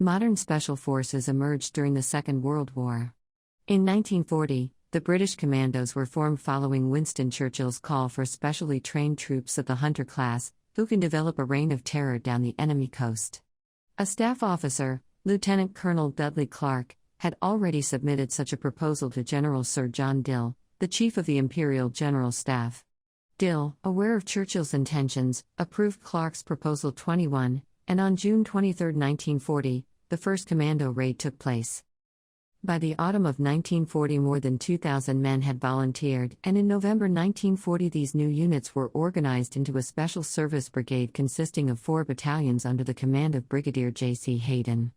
Modern special forces emerged during the Second World War. In 1940, the British Commandos were formed following Winston Churchill's call for specially trained troops of the Hunter class, who can develop a reign of terror down the enemy coast. A staff officer, Lieutenant Colonel Dudley Clark, had already submitted such a proposal to General Sir John Dill, the Chief of the Imperial General Staff. Dill, aware of Churchill's intentions, approved Clark's Proposal 21, and on June 23, 1940, the first Commando raid took place. By the autumn of 1940, more than 2,000 men had volunteered, and in November 1940 these new units were organized into a Special Service Brigade consisting of 4 battalions under the command of Brigadier J.C. Hayden.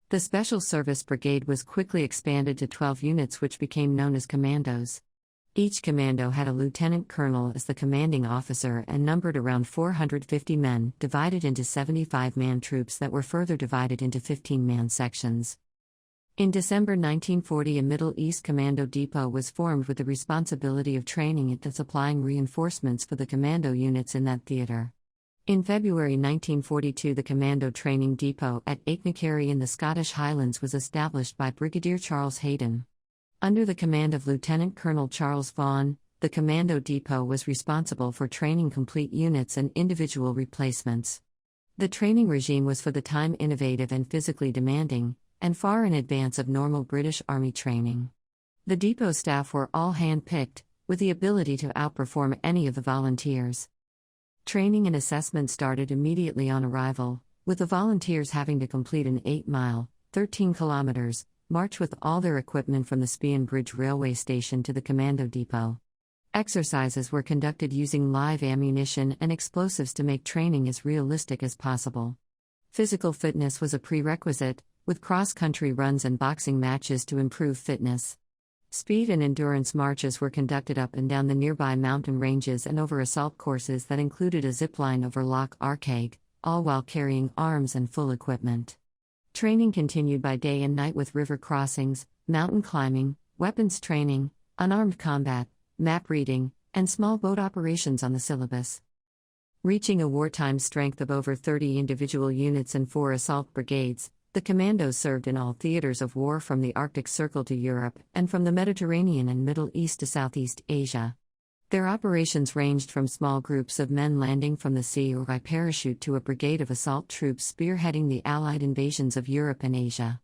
The Special Service Brigade was quickly expanded to 12 units which became known as Commandos. Each commando had a lieutenant colonel as the commanding officer and numbered around 450 men, divided into 75-man troops that were further divided into 15-man sections. In December 1940, a Middle East Commando Depot was formed with the responsibility of training and supplying reinforcements for the commando units in that theater. In February 1942, the Commando Training Depot at Achnacarry in the Scottish Highlands was established by Brigadier Charles Hayden. Under the command of Lieutenant Colonel Charles Vaughan, the Commando Depot was responsible for training complete units and individual replacements. The training regime was for the time innovative and physically demanding, and far in advance of normal British Army training. The depot staff were all hand-picked, with the ability to outperform any of the volunteers. Training and assessment started immediately on arrival, with the volunteers having to complete an 8-mile, 13 kilometers, march with all their equipment from the Spion Bridge railway station to the Commando Depot. Exercises were conducted using live ammunition and explosives to make training as realistic as possible. Physical fitness was a prerequisite, with cross-country runs and boxing matches to improve fitness. Speed and endurance marches were conducted up and down the nearby mountain ranges and over assault courses that included a zipline over Loch Arkaig, all while carrying arms and full equipment. Training continued by day and night with river crossings, mountain climbing, weapons training, unarmed combat, map reading, and small boat operations on the syllabus. Reaching a wartime strength of over 30 individual units and 4 assault brigades, the Commandos served in all theaters of war from the Arctic Circle to Europe and from the Mediterranean and Middle East to Southeast Asia. Their operations ranged from small groups of men landing from the sea or by parachute to a brigade of assault troops spearheading the Allied invasions of Europe and Asia.